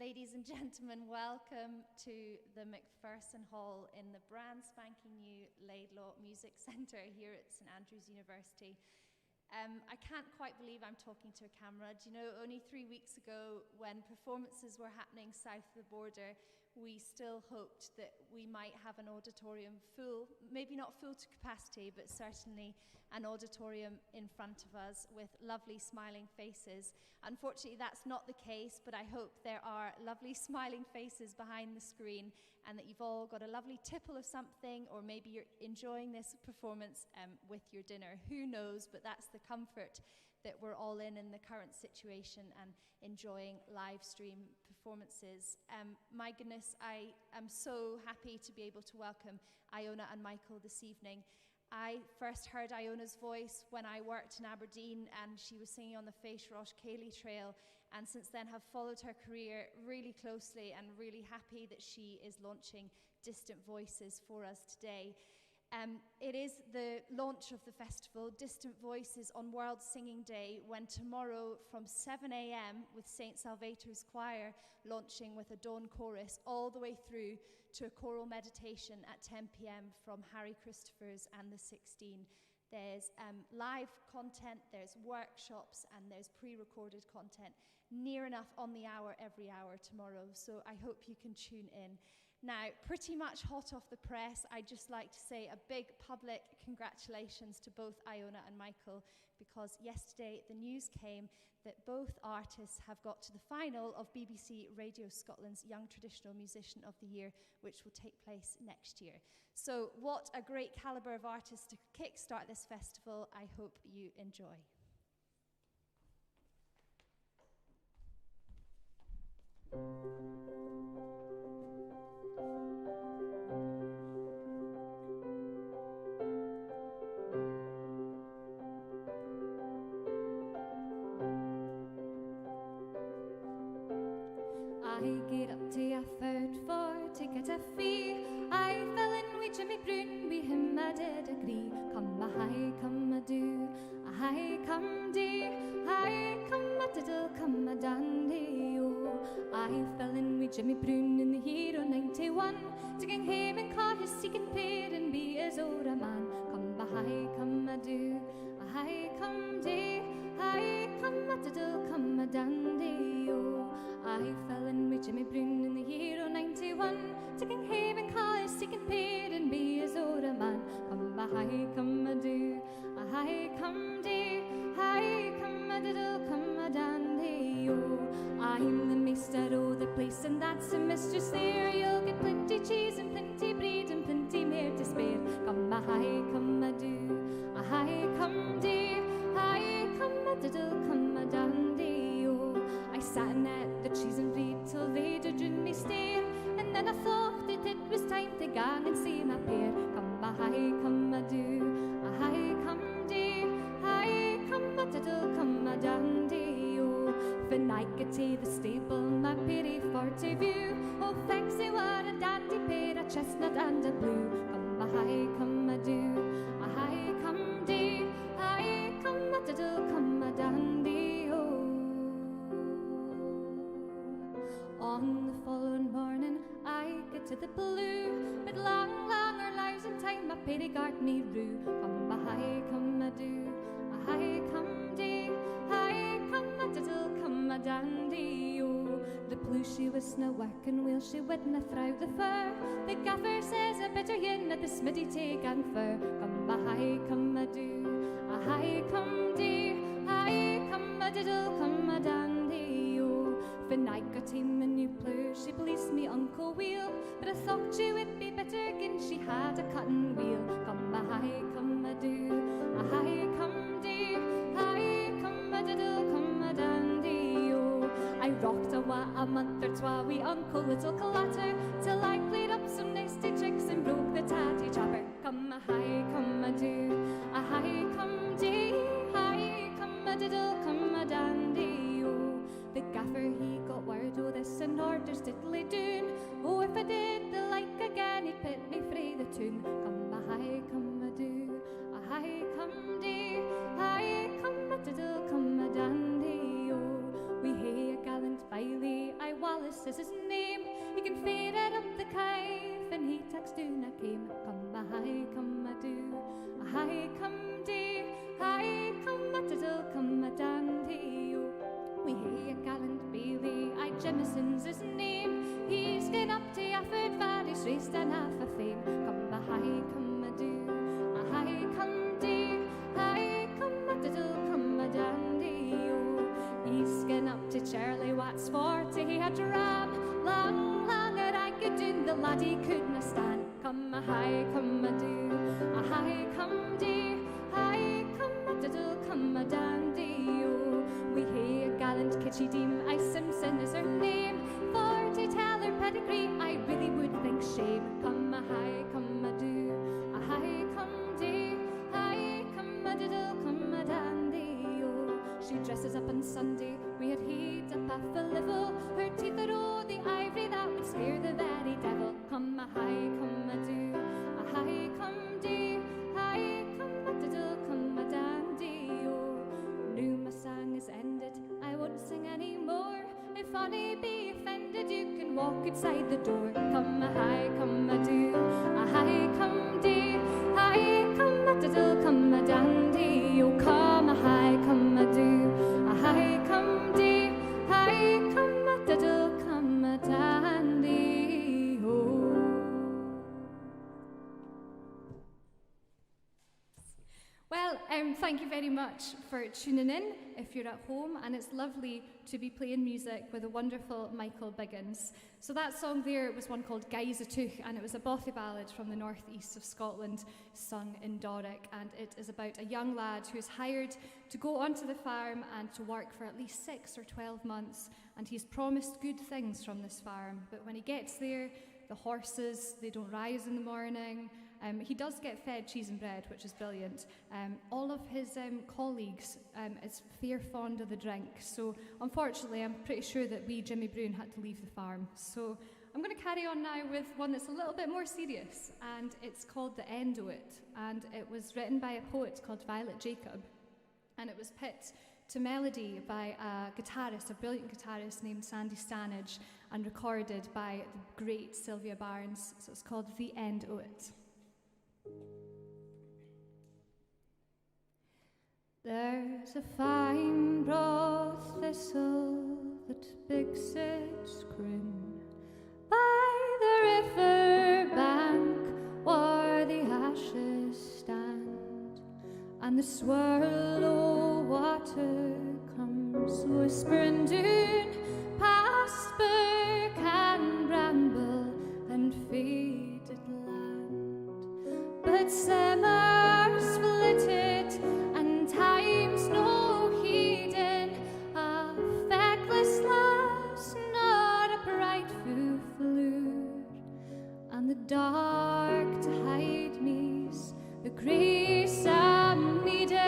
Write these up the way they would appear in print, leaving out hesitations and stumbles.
Ladies and gentlemen, welcome to the Macpherson Hall in the brand spanking new Laidlaw Music Centre here at St Andrews University. I can't quite believe I'm talking to a camera. Do you know, only 3 weeks ago when performances were happening south of the border, we still hoped that we might have an auditorium full, maybe not full to capacity, but certainly an auditorium in front of us with lovely smiling faces. Unfortunately, that's not the case, but I hope there are lovely smiling faces behind the screen and that you've all got a lovely tipple of something, or maybe you're enjoying this performance with your dinner. Who knows, but that's the comfort that we're all in the current situation and enjoying live stream performances. My goodness, I am so happy to be able to welcome Iona and Michael this evening. I first heard Iona's voice when I worked in Aberdeen and she was singing on the Fèis Rosh Cayley Trail, and since then have followed her career really closely and really happy that she is launching Distant Voices for us today. It is the launch of the festival, Distant Voices, on World Singing Day, when tomorrow from 7 a.m. with St Salvator's Choir launching with a dawn chorus all the way through to a choral meditation at 10 p.m. from Harry Christopher's and the 16. There's live content, there's workshops, and there's pre-recorded content near enough on the hour every hour tomorrow, so I hope you can tune in. Now, pretty much hot off the press, I'd just like to say a big public congratulations to both Iona and Michael, because yesterday the news came that both artists have got to the final of BBC Radio Scotland's Young Traditional Musician of the Year, which will take place next year. So what a great calibre of artists to kickstart this festival. I hope you enjoy. I get up to Effort for to get a fee. I fell in with Jimmy Brune, we him I did agree. Come a high, come a do, a high come dee, high come a diddle, come a dandy. Oh, I fell in with Jimmy Brune in the year of 91, taking him and call his second pair and be as old a man. Come a high, come a do, a high come dee, high come a diddle, come a dandy. Oh, I fell in with Jimmy Brune in the year of 91, taking him and call his second pair and be as old a man. Come a high, come a do, a high come dee, high come a diddle, come a dandy. Oh, I'm the master o' the place and that's a mistress there. You'll get plenty cheese and plenty bread and plenty more to spare. Come a high, come a do, a high come dee, high come a diddle, come a dandy. Oh, I sat at the cheese and bread till they did me stare, and then I thought that it was time to gang and see my pair. Come a high, come a do, a high come dee, high come a diddle, come a dandy. Oh, when I get to the stable, my pity for to view. Oh, thanks, they were a dandy pair, a chestnut and a blue. Come a high, come a do, a high come dee, high come a diddle, come a dandy. Oh, on the following morning, I get to the blue, but long, long our lives in time, my pity guard me rue. Come a high, come a do, a high come dee, high come a diddle, come a dandy. Oh, the blue she was na working well, she wouldna throw the fur. The gaffer says a better yin at the smithy take and fur. Come a high, come a do, a high come dee, high come a diddle, come a dandy. Oh, when I got him a new plough, she pleased me Uncle Wheel, but I thought she would be better gin she had a cotton wheel. Come a high, come a do, a high come dee, high come a diddle, come a dandy. Oh, I rocked a month or twa wi Uncle Little Clatter, till I played up some nasty tricks and broke the tatty chopper. Come a high, come a do, a high come dee, high come a diddle, come a dandy. Oh, the gaffer he got word o' this and orders diddly doon. Oh, if I did the like again, he'd pit me frae the tune. Come a high, come a do, a high come dee, high come a diddle, come a dandy. Oh, we hae a gallant bailey, I Wallace is Jameson's his name. He's gone up to Effort Valley, raised an half a fame. Come a high, come a do, a high come do, high come a diddle, come a dandy, oh. He's gone up to Charlie Watts 40, he had to ram. Long, longer I could do, the laddie couldna stand. Come a high, come a do, a high come do, high come a diddle, come a dandy, oh. We hae a gallant kitschy deem, I Simpson is her name. For to tell her pedigree, I really would think shame. Come a high, come a do, a high come do, high come a diddle, come a dandy, oh. She dresses up on Sunday, we had heat up half a level. Her teeth are oh, the ivory that would scare the very devil. Come a high, come a do, a high come do, high come a diddle, come a dandy, oh. Now my song is ended, I won't sing any more. If any be offended, you can walk outside the door. Come a high, come a do, a high come do, high come a diddle, come a dandy, oh. Come a high, come a do, a high come do, high come a diddle, come a dandy, oh. Well, thank you very much for tuning in if you're at home, and it's lovely to be playing music with the wonderful Michael Biggins. So that song there was one called Guys a Tuch, and it was a bothy ballad from the northeast of Scotland sung in Doric, and it is about a young lad who is hired to go onto the farm and to work for at least 6 or 12 months, and he's promised good things from this farm, but when he gets there, the horses, they don't rise in the morning. He does get fed cheese and bread, which is brilliant. All of his colleagues is fair fond of the drink. So unfortunately, I'm pretty sure that Jimmy Brown had to leave the farm. So I'm going to carry on now with one that's a little bit more serious, and it's called The End o' It. And it was written by a poet called Violet Jacob, and it was put to melody by a guitarist, a brilliant guitarist named Sandy Stanage, and recorded by the great Sylvia Barnes. So it's called The End o' It. There's a fine broad thistle that bigs its croon by the river bank where the ashes stand, and the swirl o' water comes whispering down past birk and bramble and faded land. But summer's flitted and time's no heeding, a feckless lass, not a bright foo fleur, and the dark to hide me's the grace I'm needing,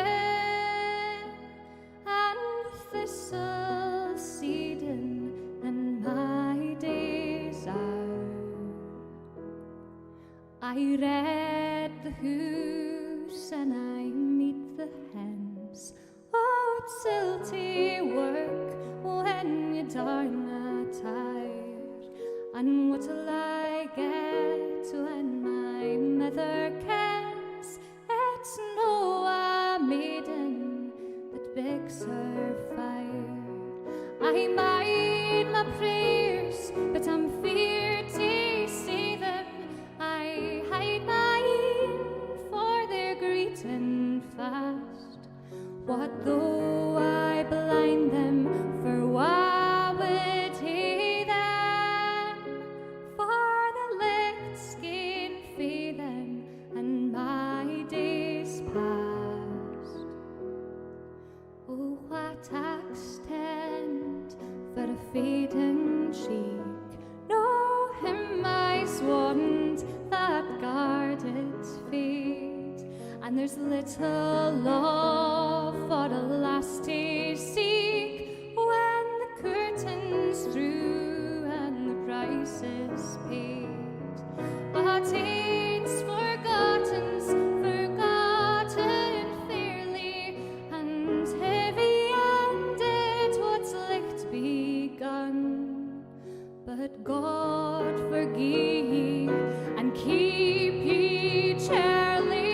and the thistle seeding and my days are. I read the hoose and I meet the hens. Oh, it's silty work when you darna tired. And what'll I get when my mother kens it's no a maiden that begs her fire? I mind my prayers, but I'm feared to say them. I hide mine for their greeting fast. What though I blind them, for what would he then? For the licht skin fading and my days past. Oh, what extent for a fading cheek, no him I's want that guard its feet, and there's little love for a lass to seek when the curtain's drew and the price is paid. But it's forgotten's forgotten fairly, and heavy-ended what's licht begun. But God forgive ye and keep ye cheerly,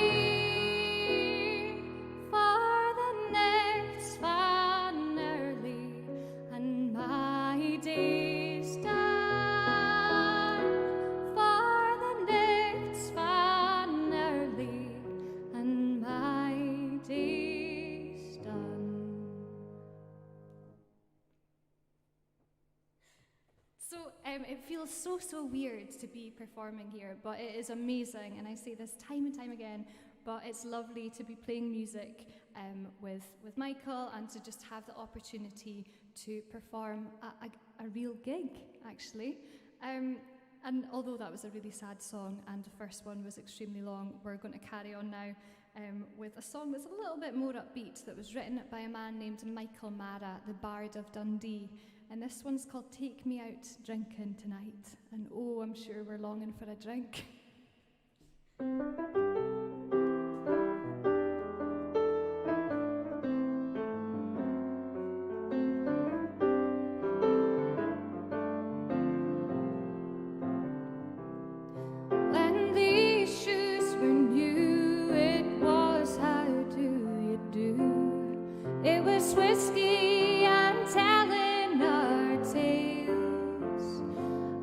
for the it feels so weird to be performing here, but it is amazing, and I say this time and time again, but it's lovely to be playing music with Michael and to just have the opportunity to perform a real gig, actually. And although that was a really sad song and the first one was extremely long, we're going to carry on now with a song that's a little bit more upbeat that was written by a man named Michael Mara, the Bard of Dundee. And this one's called Take Me Out Drinking Tonight. And oh, I'm sure we're longing for a drink. When these shoes were new, it was how do you do? It was whiskey and telling our tales.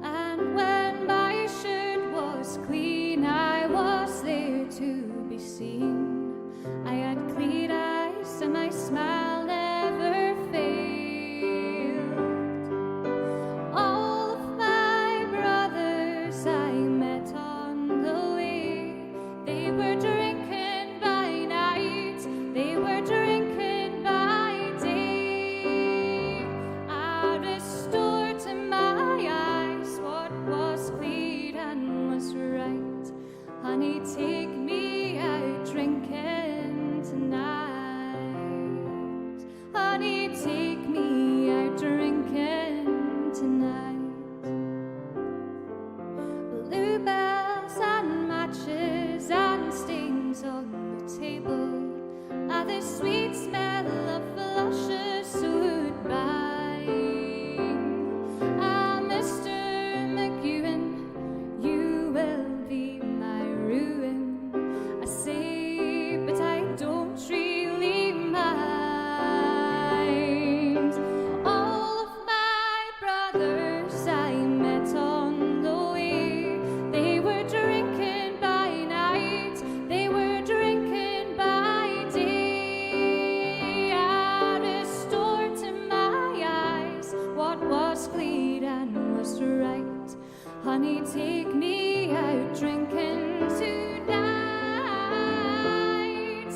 And when my shirt was clean, I was there to be seen. I had clear eyes and my smile never failed. All of my brothers I met on the way, they were drinking by night, they were drinking by day. I restored to my eyes what was clear and was right. Honey, take me out drinking tonight. Honey, take me out drinking tonight. Bluebells and matches and stains on the table are the sweet smell of luscious woodbine. Ah, Mr. McEwen, you will be my ruin. I say, but I don't really mind. All of my brothers I met on the way, they were drinking by night, they were drinking by day. I restored to my eyes what was clear and was right. Honey, take me out drinking tonight.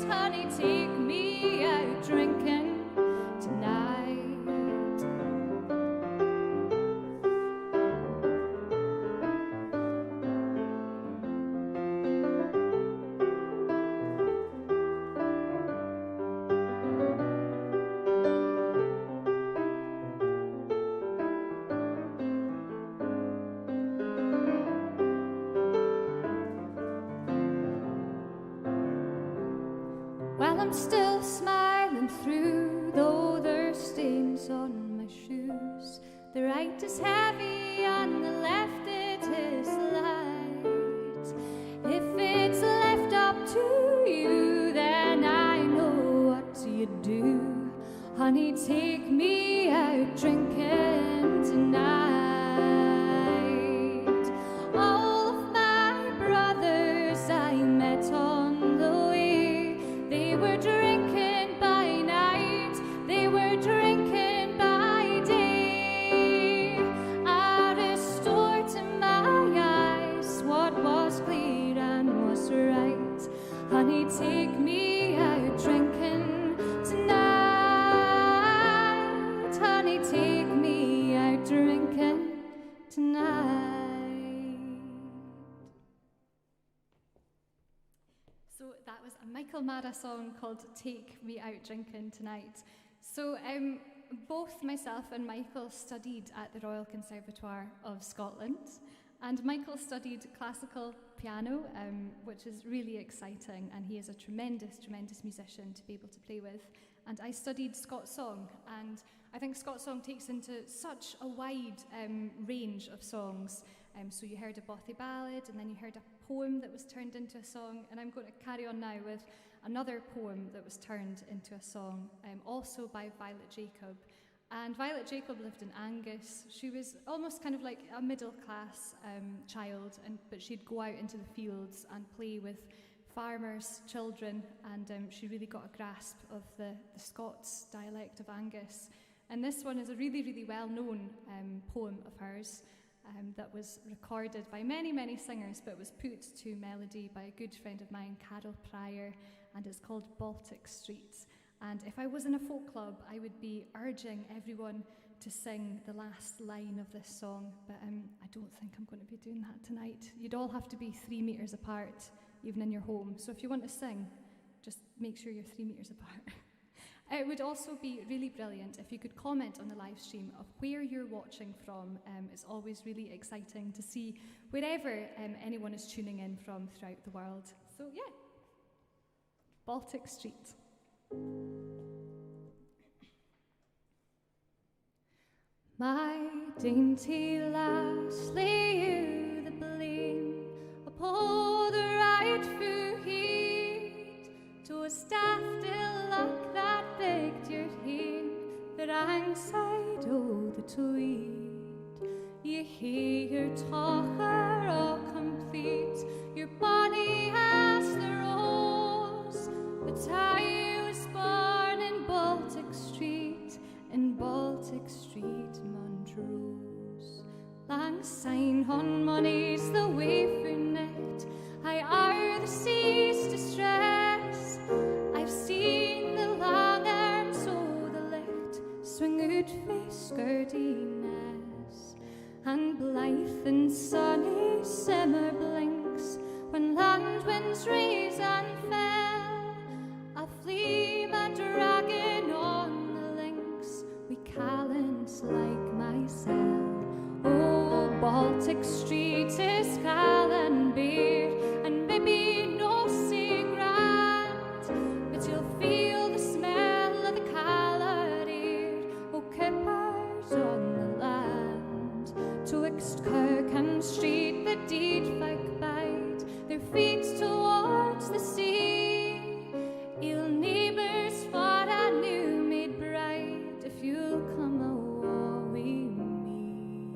Honey, take me out drinking tonight. Well, I'm still smiling through, though there's stains on my shoes. The right is heavy, on the left it is light. If it's left up to you, then I know what you do. Honey, take me out drinking tonight. All of my brothers I met on the way, they were drinking by night, they were drinking by day. I restored to my eyes what was clear and was right. Honey, take me out drinking tonight. Honey, take me out drinking tonight. So that was a Michael Mara song called Take Me Out Drinking Tonight. So both myself and Michael studied at the Royal Conservatoire of Scotland, and Michael studied classical piano, which is really exciting, and he is a tremendous musician to be able to play with. And I studied Scots song, and I think Scots song takes into such a wide range of songs. So you heard a bothy ballad, and then you heard a poem that was turned into a song, and I'm going to carry on now with another poem that was turned into a song, also by Violet Jacob. And Violet Jacob lived in Angus. She was almost kind of like a middle-class child, but she'd go out into the fields and play with farmers' children, and she really got a grasp of the Scots dialect of Angus. And this one is a really well-known poem of hers. that was recorded by many, many singers, but was put to melody by a good friend of mine, Carol Pryor, and it's called Baltic Street. And if I was in a folk club, I would be urging everyone to sing the last line of this song, but I don't think I'm going to be doing that tonight. You'd all have to be 3 meters apart, even in your home. So if you want to sing, just make sure you're 3 meters apart. It would also be really brilliant if you could comment on the live stream of where you're watching from. It's always really exciting to see wherever anyone is tuning in from throughout the world. So yeah, Baltic Street. My dainty lass, lay you the blame upon the right foot heat to a staff still like that begged your hand that alongside o' the Tweed. You hear your talker all complete, your bonny as the rose, but I was born in Baltic Street, Montrose. Lang syne on mony's the way for night, I are the sea's distress. I've seen the long arms o' the licht swing out fae Skirtiness, and blithe and sunny summer blinks when land winds raise and fell. I flee my dragon on the links wi' callants like myself. Oh, Baltic Street is calling bare, and maybe no sae grand, but you'll feel the smell of the called air o' kippers on the land. Twixt Kirk and Street the deed folk bide their feet towards the sea. Ill neighbours for a new made bride, if you'll come awa wi me.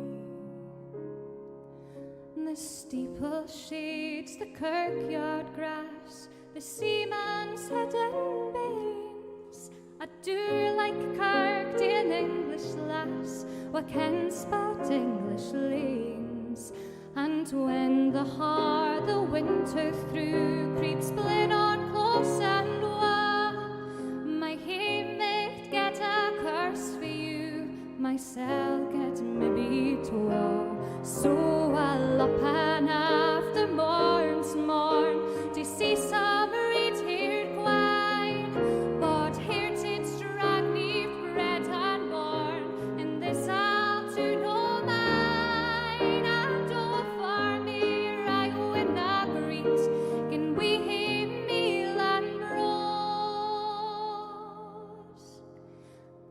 The steeple shades, the kirkyard grass, the seaman's hidden banes, a dour like Kirk to an English lass, what can spout English lanes. And when the HAAR the winter through creeps blin on close and wa, my hamate get a curse for you, myself get maybe twa. So I'll up and after morn's morn to see some red-haired gwine, but heritage drag-neath bread and born, and this I'll do no mine. And oh, for me, I winna greet, can we hae meal and rose,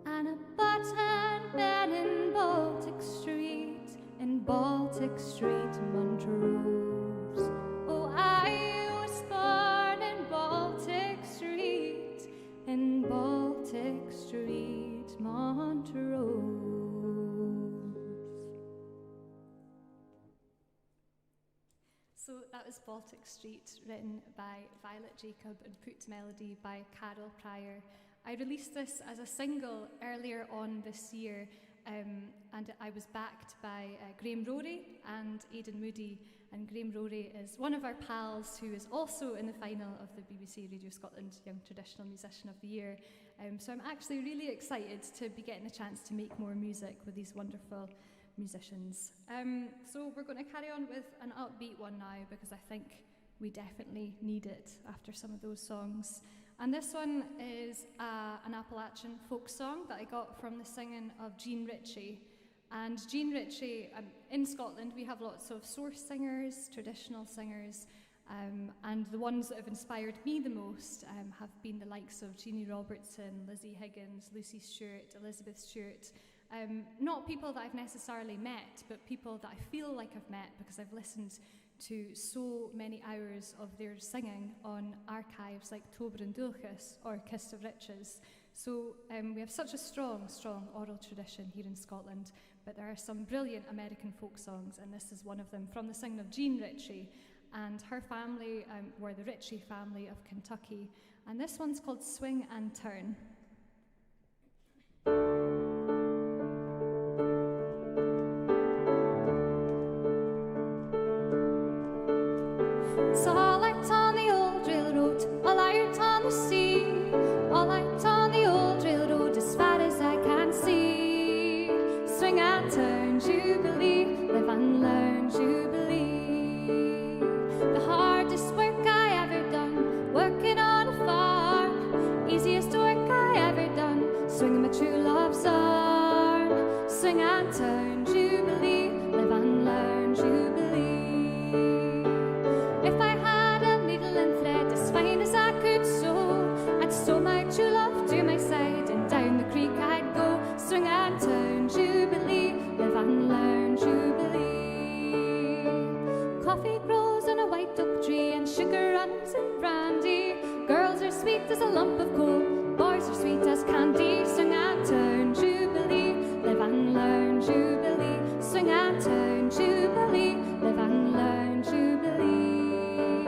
and a button ben in Baltic Street, Montrose. Oh, I was born in Baltic Street, Montrose. So that was Baltic Street, written by Violet Jacob and put to melody by Carol Pryor. I released this as a single earlier on this year, and I was backed by Graham Rory and Aidan Moody. And Graham Rory is one of our pals who is also in the final of the BBC Radio Scotland Young Traditional Musician of the Year. So I'm actually really excited to be getting a chance to make more music with these wonderful musicians. So we're going to carry on with an upbeat one now, because I think we definitely need it after some of those songs. And this one is an Appalachian folk song that I got from the singing of Jean Ritchie. And Jean Ritchie, in Scotland, we have lots of source singers, traditional singers, and the ones that have inspired me the most have been the likes of Jeannie Robertson, Lizzie Higgins, Lucy Stewart, Elizabeth Stewart. Not people that I've necessarily met, but people that I feel like I've met because I've listened to so many hours of their singing on archives like Tober and Dulchas or Kist of Riches. So we have such a strong oral tradition here in Scotland, but there are some brilliant American folk songs, and this is one of them from the singing of Jean Ritchie. And her family were the Ritchie family of Kentucky. And this one's called Swing and Turn. swing my true love's arm, swing and turn, jubilee, live and learn, jubilee. If I had a needle and thread as fine as I could sew, I'd sew my true love to my side, and down the creek I'd go, swing and turn, jubilee, live and learn, jubilee. Coffee grows on a white oak tree, and sugar runs in brandy. Girls are sweet as a lump of coal, boys are sweet as candy. Swing and turn, jubilee, live and learn, jubilee. Swing and turn, jubilee, live and learn, jubilee.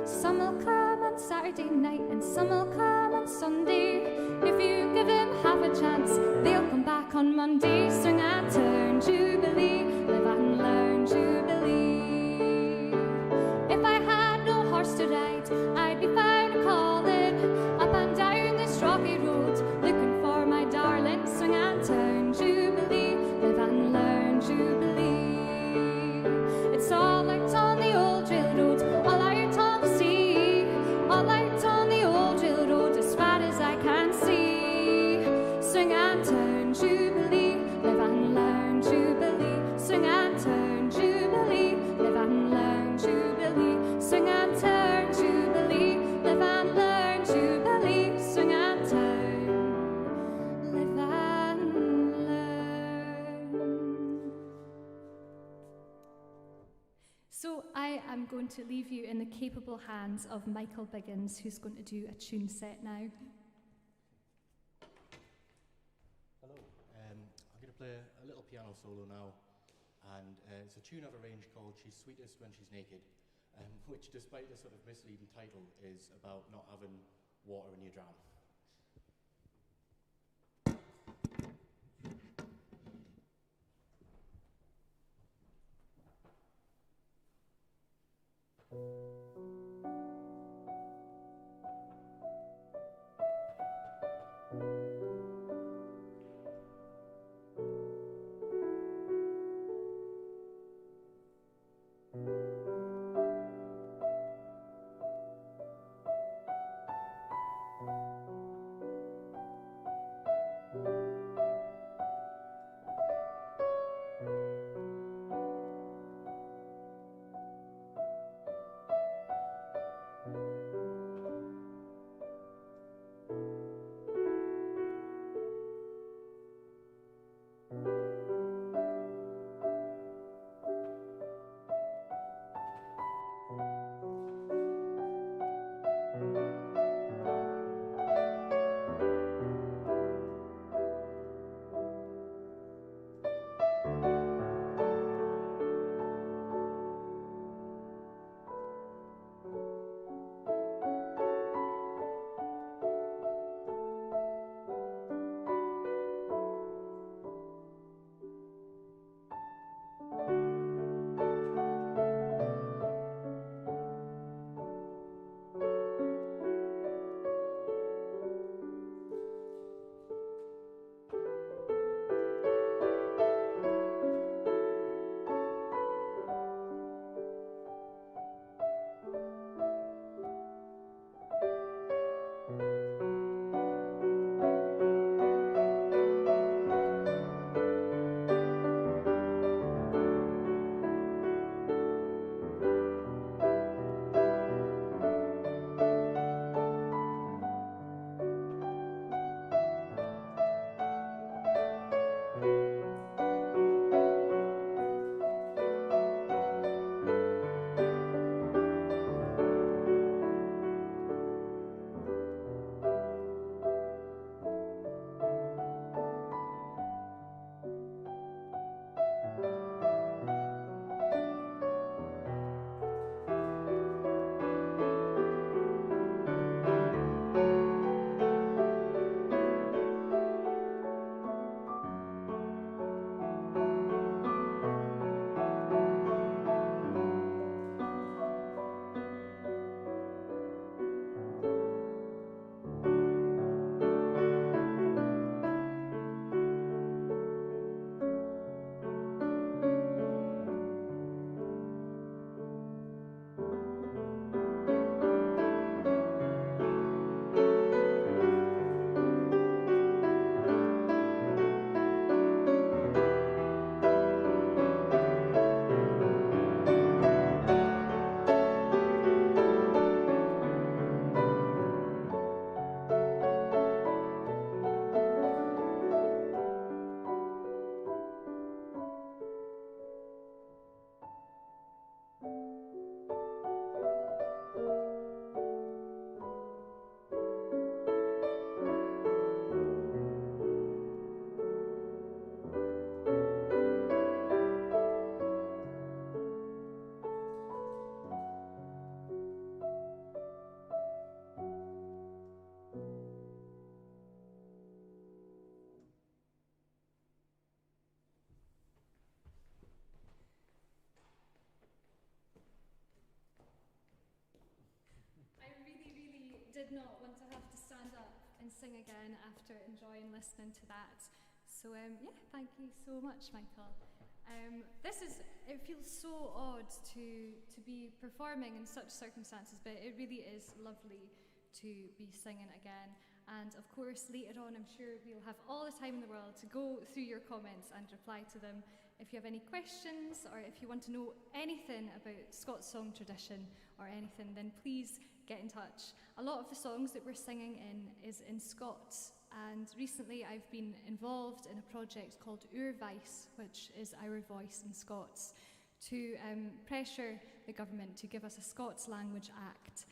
Some will come on Saturday night and some will come on Sunday. If you give them half a chance, they'll come back on Monday. Swing and turn, jubilee, live and learn, jubilee. If I had no horse to ride, I'd be found calling up and down this rocky road, looking for my darling. Swing and turn, jubilee, live and learn, jubilee. It's all out on the old drill road, all out on the sea, all out on the old drill road as far as I can see. Swing and turn, jubilee, live and learn, jubilee. Swing and turn, jubilee, live and learn, jubilee. Swing and turn, jubilee, live and learn, jubilee. Swing and turn, live and learn. So I am going to leave you in the capable hands of Michael Biggins, who's going to do a tune set now. Hello, I'm going to play a little piano solo now, and it's a tune I've arranged called She's Sweetest When She's Naked, which, despite the sort of misleading title, is about not having water in your dram. did not want to have to stand up and sing again after enjoying listening to that. So yeah, thank you so much, Michael. It feels so odd to be performing in such circumstances, but it really is lovely to be singing again. And of course, later on, I'm sure we'll have all the time in the world to go through your comments and reply to them. If you have any questions, or if you want to know anything about Scots song tradition or anything, then please get in touch. A lot of the songs that we're singing in is in Scots. And recently I've been involved in a project called HAAR, which is Our Voice in Scots, to pressure the government to give us a Scots Language Act,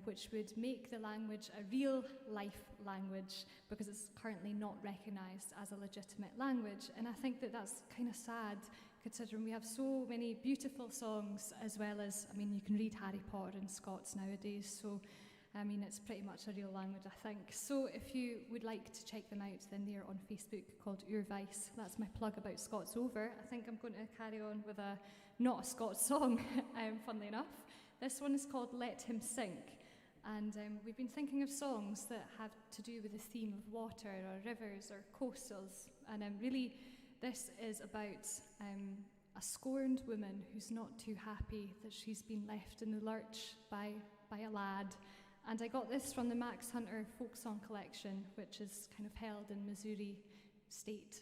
which would make the language a real life language, because it's currently not recognised as a legitimate language. And I think that that's kind of sad, considering we have so many beautiful songs, as well as, I mean, you can read Harry Potter in Scots nowadays, so I mean, it's pretty much a real language, I think. So if you would like to check them out, then they're on Facebook called HAAR. That's my plug about Scots over. I think I'm going to carry on with not a Scots song, funnily enough. This one is called Let Him Sink. And we've been thinking of songs that have to do with the theme of water or rivers or coastals. And really, this is about a scorned woman who's not too happy that she's been left in the lurch by a lad. And I got this from the Max Hunter Folk Song Collection, which is kind of held in Missouri State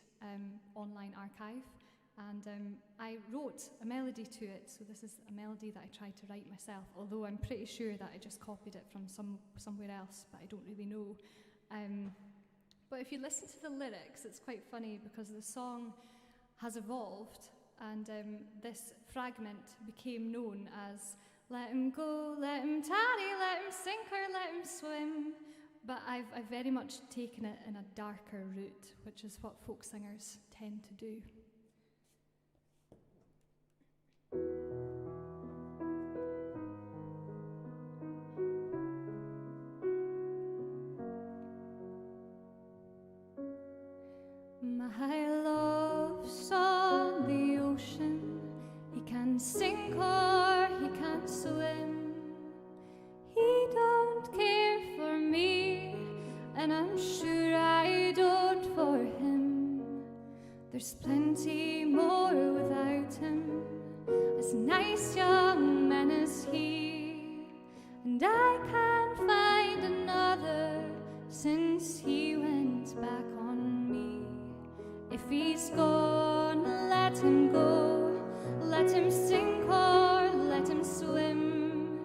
online archive. And I wrote a melody to it, so this is a melody that I tried to write myself, although I'm pretty sure that I just copied it from somewhere else, but I don't really know. But if you listen to the lyrics, it's quite funny, because the song has evolved, and this fragment became known as "Let him go, let him tarry, let him sink or let him swim." But I've very much taken it in a darker route, which is what folk singers tend to do. My love's on the ocean. He can sink or he can swim. He don't care for me, and I'm sure I don't for him. There's plenty more without him, as nice young men as he. And I can't find another since he went back on me. If he's gone, let him go. Let him sink or let him swim.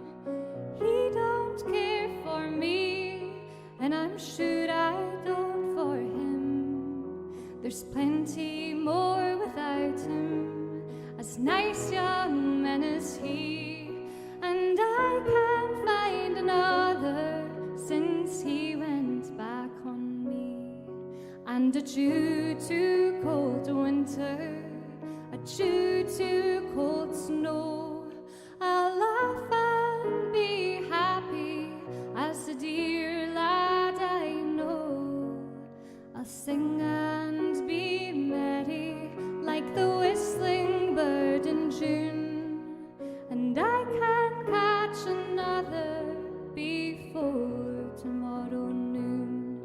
He don't care for me, and I'm sure I don't for him. There's plenty more without him, as nice young men as he. And I can't find another since he went back on me. And adieu to cold winter, adieu to cold snow. I'll laugh and be happy as the dear lad I know. I'll sing and be merry like the whistling bird in June. And I can't catch another before tomorrow noon.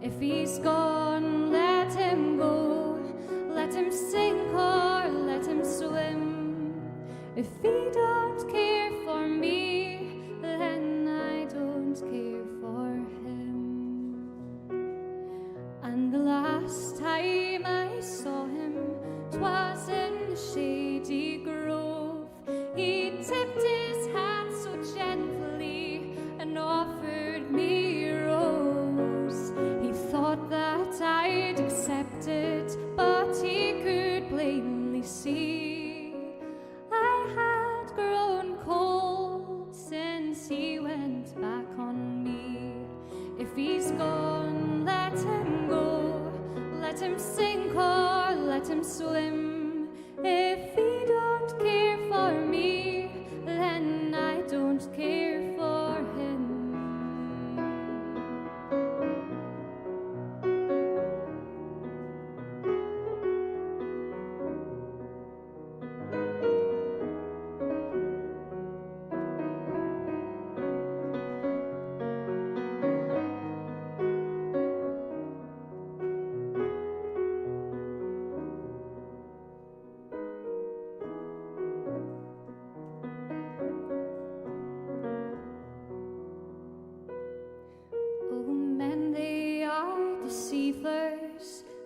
If he's gone, let him go. Let him sink or let him swim. If he don't care for me, then I don't care for him. And the last time I saw him, 'twas in the shady grove. He tipped his hat so gently and offered me a rose. He thought that I'd accept it, but he could plainly see I had grown cold since he went back on me. If he's gone, let him go. Let him sink or let him swim. If he don't care for me, then I don't care for him.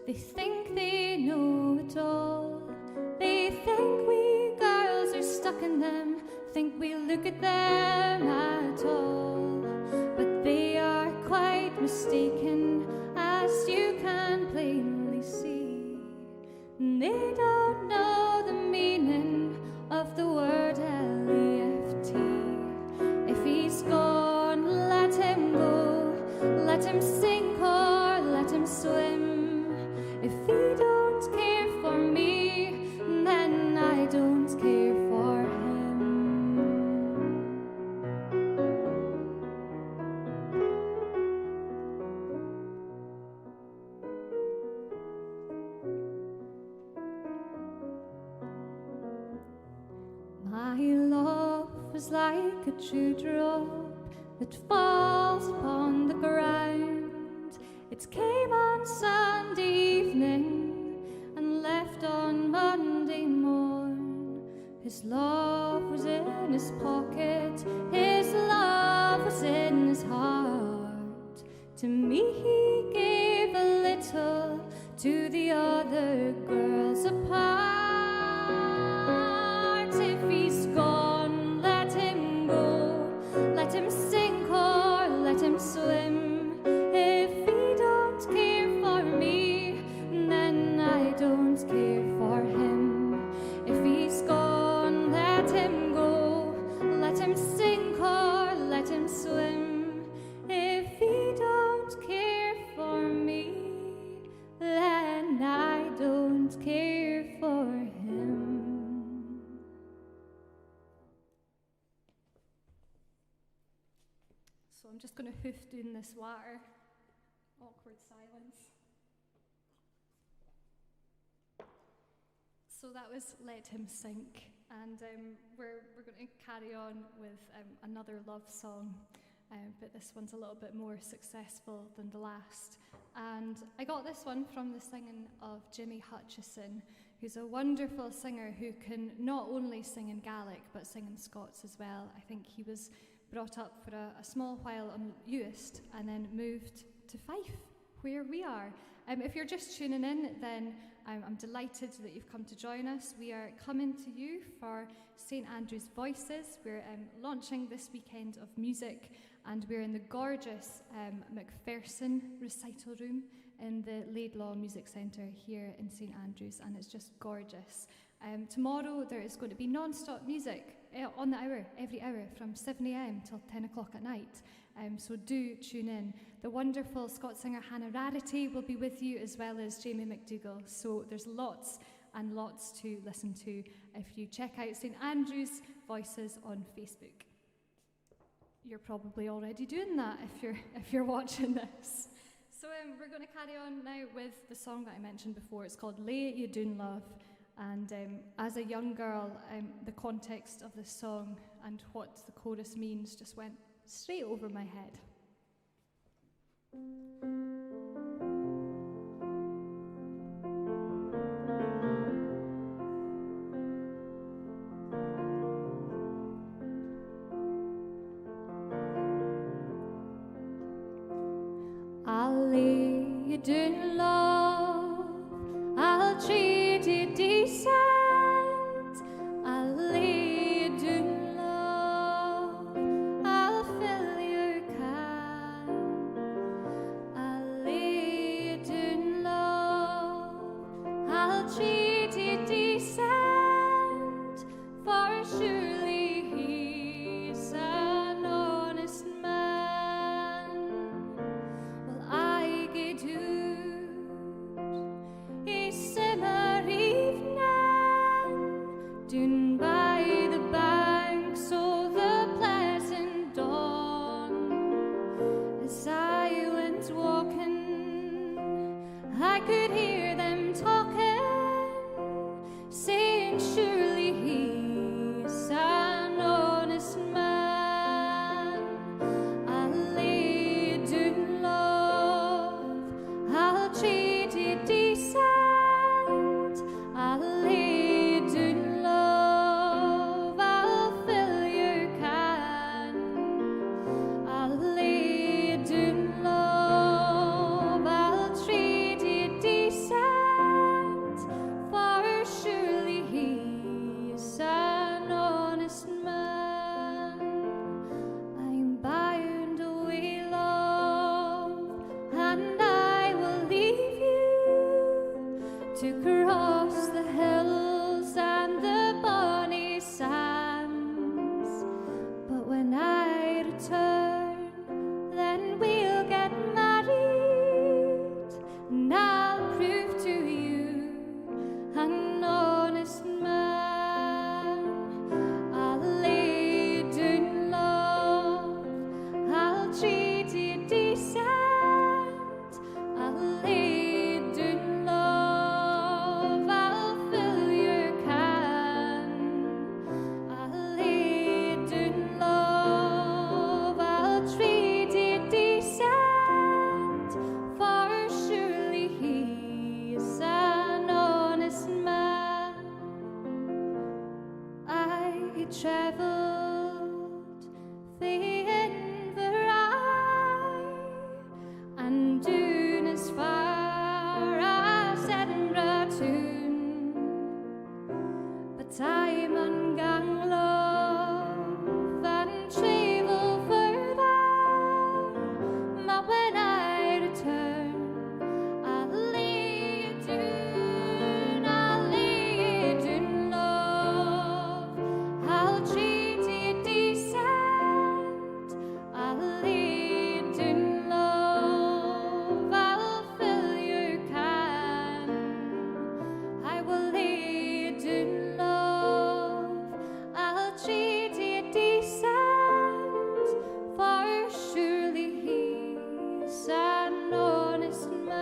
They think they know it all. They think we girls are stuck in them, think we look at them at all. But they are quite mistaken, as you can plainly see. They don't know the meaning of the word L-E-F-T. If he's gone, let him go. Let him sink or let him swim. If he don't care for me, then I don't care for him. My love was like a dewdrop that falls upon the ground. It came on Sunday evening and left on Monday morn. His love was in his pocket, his love was in his heart. To me he gave a little, to the other girls apart. If he's gone, let him go. Let him sink or let him swim. If he don't care for me, then I don't care for him. If he's gone, let him go. Let him sink or let him swim. If he don't care for me, then I don't care for him. So I'm just going to hoof down this water. Awkward silence. So that was Let Him Sink, and we're going to carry on with another love song, but this one's a little bit more successful than the last. And I got this one from the singing of Jimmy Hutchison, who's a wonderful singer who can not only sing in Gaelic but sing in Scots as well. I think he was brought up for a small while on Uist and then moved to Fife, where we are. If you're just tuning in, then I'm delighted that you've come to join us. We are coming to you for St Andrew's Voices. We're launching this weekend of music, and we're in the gorgeous Macpherson recital room in the Laidlaw Music Centre here in St Andrews, and it's just gorgeous. Tomorrow there is going to be non-stop music on the hour, every hour, from 7 a.m. till 10 o'clock at night. So do tune in. The wonderful Scots singer Hannah Rarity will be with you, as well as Jamie McDougall. So there's lots and lots to listen to if you check out St Andrew's Voices on Facebook. You're probably already doing that if you're watching this. So we're going to carry on now with the song that I mentioned before. It's called Lay You Doon Love. And as a young girl, the context of this song and what the chorus means just went straight over my head. I'll lay you down, love, I'll treat you decent, I'll lay you down, love, I'll fill your can, I'll lay you down, love, I'll treat you decent, for surely he's an honest man. Well, I get a summer evening down by the banks of the pleasant dawn. As I went walking, I could hear them talking, saying surely he's an honest man. I'll lay you down, love, I'll treat you decent, I'll lay you down, love, I'll fill your can, I'll lay you down, love, I'll treat you decent, to cross the hills and the bonny sands. But when I return, then we'll get married, and I'll prove to you an honest man. I'll lay down love, I'll treat you decent, I'll lay down love, I'll fill your can. I'll lay down love, I'll treat you decent, for surely he is an honest man. I travelled the Invereye and doon as far as Edinburgh town, but I'm on gang love and travel further. But when I return, I'll lay down love, I'll treat you decent, I'll lay down love, I'll fill your can. I will lay down love, I'll treat you decent, for surely he's an honest man.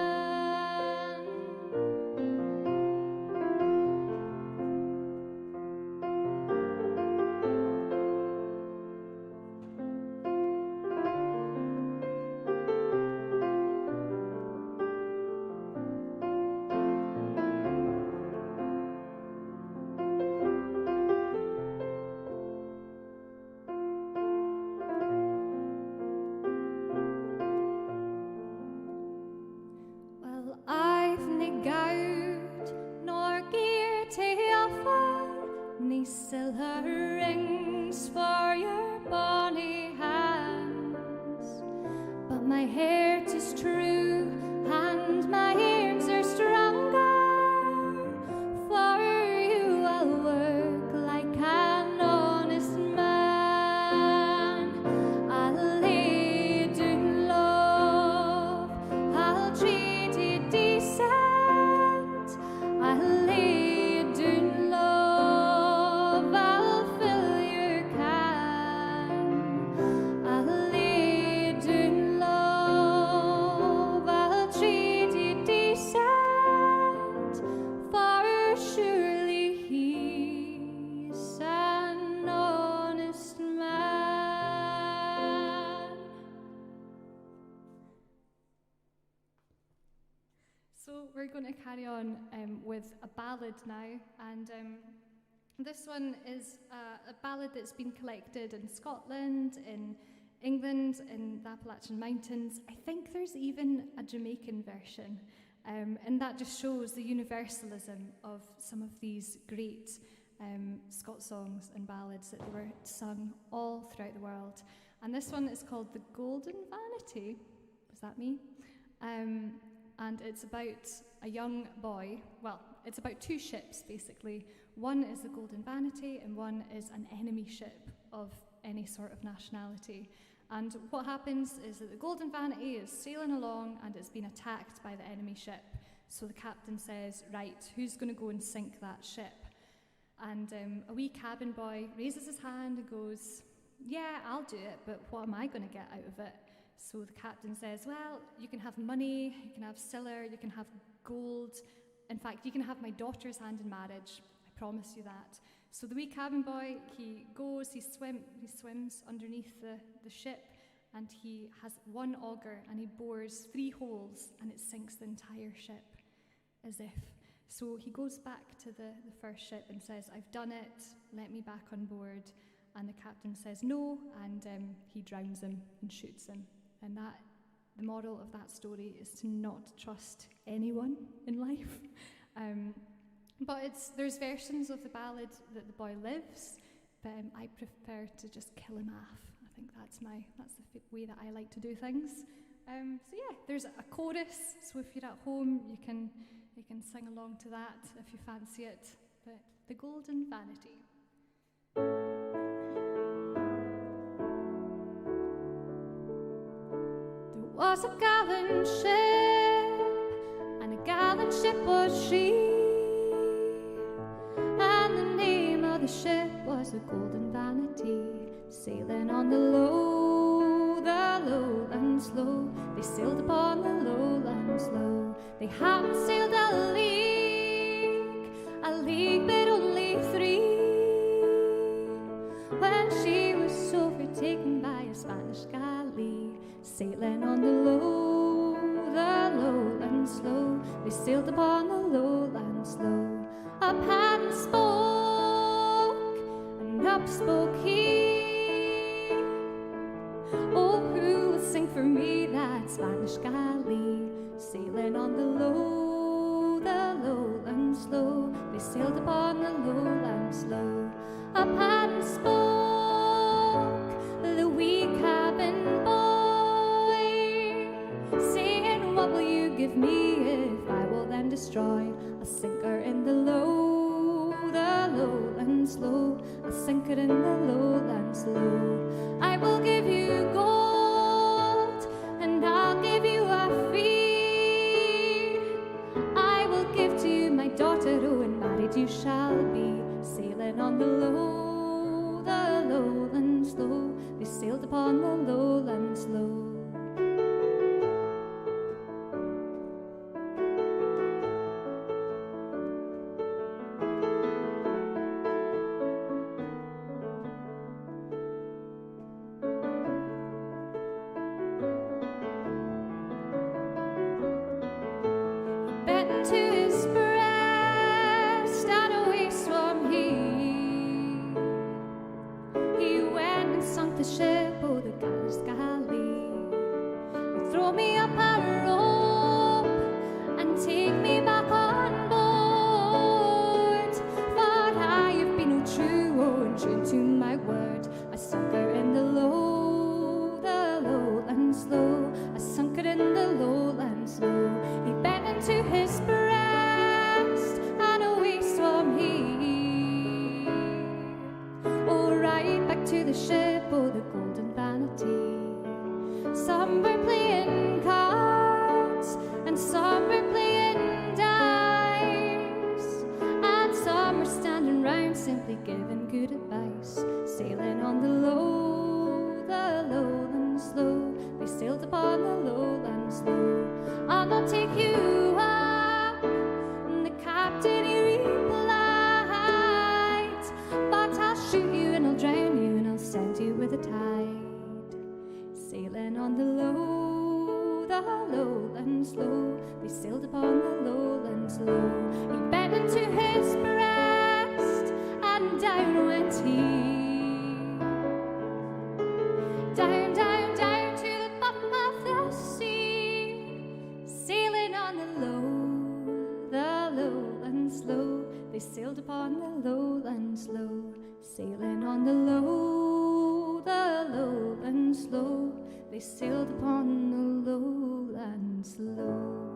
Well, I've nae gowd nor gear to offer, nae silver rings for your bonny hands, but my heart is true and my arms are stronger. For you I'll work like an honest man. I'll lay down love, I'll treat you decent, I'll lay down love, I'll fill your can. I'll lay down love, I'll treat you decent, for surely he's an honest man. So we're going to carry on with a ballad now, and this one is a ballad that's been collected in Scotland, in England, in the Appalachian Mountains. I think there's even a Jamaican version, and that just shows the universalism of some of these great Scots songs and ballads that were sung all throughout the world. And this one is called The Golden Vanity. Was that me? And it's about a young boy. Well, it's about two ships, basically. One is the Golden Vanity, and one is an enemy ship of any sort of nationality. And what happens is that the Golden Vanity is sailing along, and it's been attacked by the enemy ship. So the captain says, right, who's going to go and sink that ship? And a wee cabin boy raises his hand and goes, yeah, I'll do it, but what am I going to get out of it? So the captain says, well, you can have money, you can have siller, you can have gold. In fact, you can have my daughter's hand in marriage. I promise you that. So the wee cabin boy, he goes, he swims underneath the ship, and he has one auger, and he bores 3 holes, and it sinks the entire ship, as if. So he goes back to the first ship and says, I've done it, let me back on board. And the captain says no, and he drowns him and shoots him. And that, the moral of that story is to not trust anyone in life. But there's versions of the ballad that the boy lives, but I prefer to just kill him off. I think that's the way that I like to do things. So yeah, there's a chorus, so if you're at home, you can sing along to that if you fancy it. But the Golden Vanity. There was a gallant ship, and a gallant ship was she, and the name of the ship was the Golden Vanity, sailing on the lowlands low. They sailed upon the lowlands low. They hadn't sailed a league but only 3, when she was overtaken by a Spanish galley, sailing on the lowlands low. They sailed upon the lowlands low. Up and spoke, and up spoke he. Oh, who will sing for me that Spanish galley, sailing on the lowlands low. They sailed upon the lowlands low. Up and spoke the wee cabin boy, saying, what will you give me if I will then destroy a sinker in the lowlands low? A sinker in the lowlands low. I will give you gold, and I'll give you a fee. I will give to you my daughter, oh, and married you shall be. Sailing on the lowlands low. They sailed upon the lowlands low. To his breast, and away swam he. He went and sunk the ship, oh, the gallant galley. Throw me up a rope and take me back on board, for I have been all true, oh, and true to my word. I sunk her in the lowlands low. I sunk her in the lowlands low. He bent into his breast, and away swam he. Oh, right back to the ship, oh, the Golden Vanity. Some were playing cards, and some were playing dice, and some were standing round simply giving good advice. Sailing on the lowlands low. They sailed upon the lowlands low. I'll not take you up, the captain he replied, but I'll shoot you and I'll drown you and I'll send you with the tide. Sailing on the lowlands low. They sailed upon the lowlands low. He bent into his breast, and down went he. Down, down, down to the bottom of the sea. Sailing on the lowlands low. They sailed upon the lowlands low. Sailing on the lowlands low. They sailed upon the lowlands low.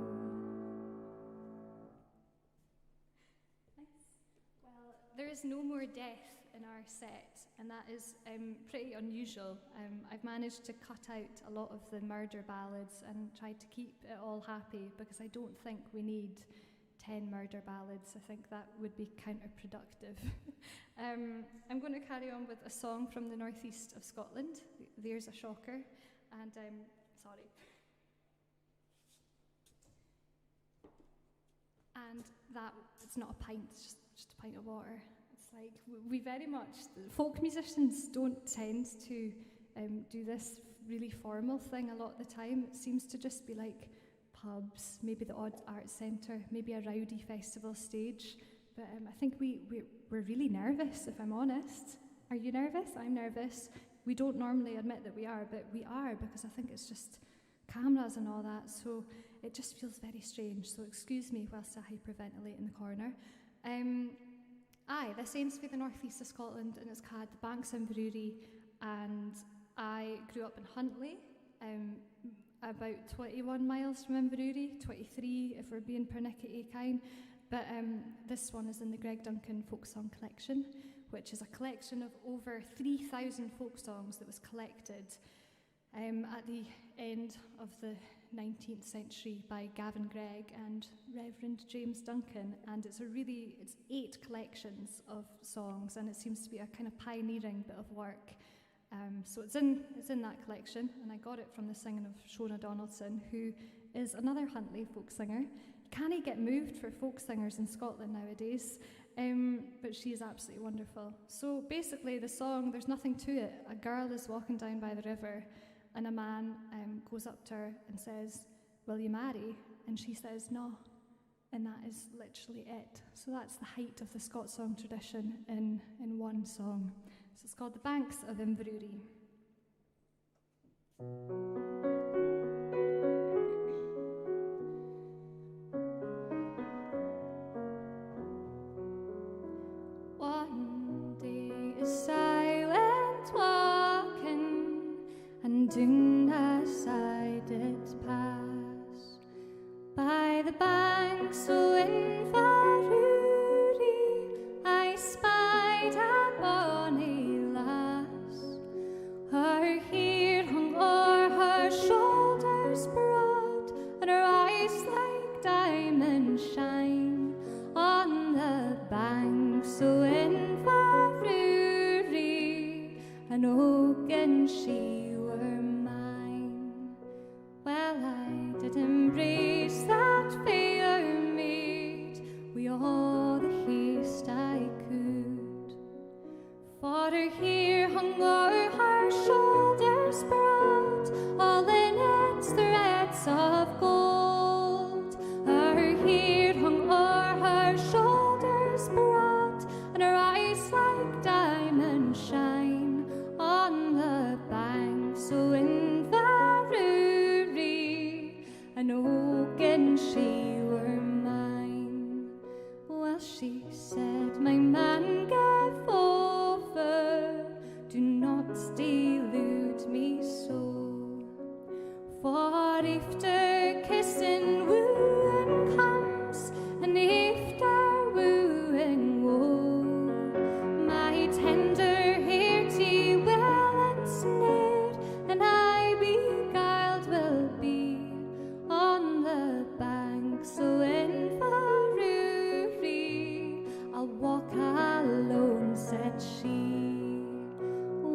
Well, there is no more death in our set, and that is pretty unusual. I've managed to cut out a lot of the murder ballads and tried to keep it all happy, because I don't think we need 10 murder ballads. I think that would be counterproductive. I'm going to carry on with a song from the northeast of Scotland. There's a shocker, and sorry. And that, it's not a pint, it's just a pint of water. It's like, we very much, folk musicians don't tend to do this really formal thing a lot of the time. It seems to just be like pubs, maybe the odd art centre, maybe a rowdy festival stage. But I think we're really nervous, if I'm honest. Are you nervous? I'm nervous. We don't normally admit that we are, but we are, because I think it's just cameras and all that, so it just feels very strange. So excuse me whilst I hyperventilate in the corner. This aims for the northeast of Scotland, and it's called the Banks and Brewery, and I grew up in Huntly, about 21 miles from Inverurie, 23 if we're being pernickety kind. But this one is in the Greg Duncan Folk Song Collection, which is a collection of over 3,000 folk songs that was collected at the end of the 19th century by Gavin Gregg and Reverend James Duncan. And it's 8 collections of songs, and it seems to be a kind of pioneering bit of work. So it's in that collection, and I got it from the singing of Shona Donaldson, who is another Huntly folk singer. Can he get moved for folk singers in Scotland nowadays? But she is absolutely wonderful. So basically the song, there's nothing to it. A girl is walking down by the river, and a man goes up to her and says, "Will you marry?" And she says, "No." And that is literally it. So that's the height of the Scots song tradition in one song. So it's called The Banks of Inverurie. One day is silent walking, and down aside it pass by the banks o' Inverurie. I spied a bonny lass, her hair hung o'er her shoulders broad, and her eyes like diamond shine on the banks o' Inverurie, and oaken she were mine. Well, I did embrace that fair maid wi' all the haste I could, for her hair hung o'er her shoulders broad, all in its threads of gold. Her hair hung o'er her shoulders broad, and her eyes like diamond shine on the banks o' Inverurie, and oaken she were mine. Well, she said, "My man, give over, do not delude me so, for after kissing wooing comes, and after wooing woe, my tender hearty will ensnare, and I beguiled will be on the banks o' Inverurie. I'll walk alone," said she.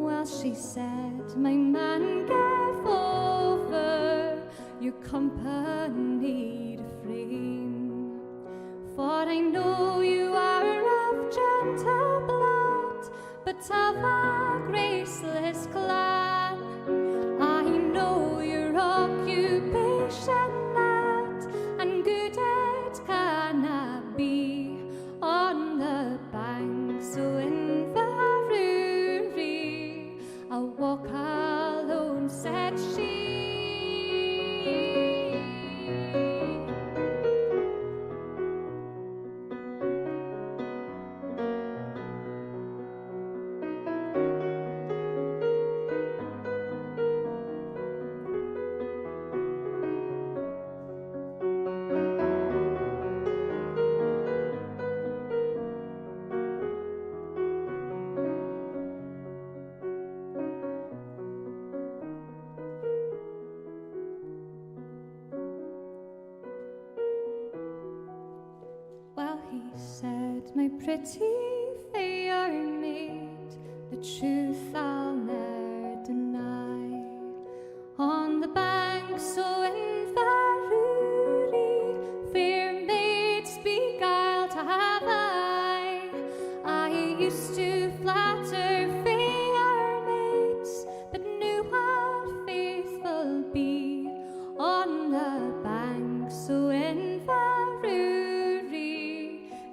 Well, she said, "My man, give over, your company to frame, for I know you are of gentle blood, but of a graceless clan. I know your occupation not, and good it cannot be on the banks o' Inverurie. I'll walk alone," said she. Well, he said, "My pretty fair maid, the truth I'll ne'er deny. On the banks o' Inverurie, fair maids beguiled have I. I used to flatter fair maids, but knew what faithful be on the banks o' Inverurie.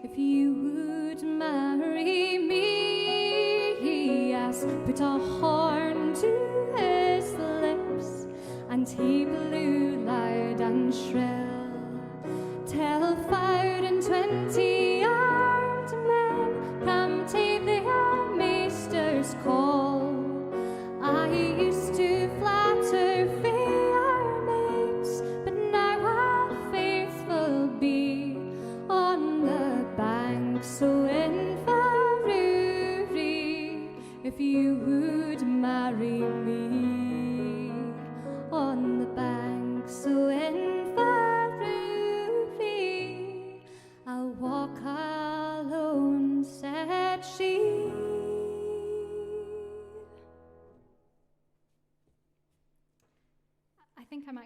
If you would marry me," he asked, put a horn to his lips, and he blew loud and shrill, till 25 armed men come to their master's call. I used to flatter fair maids,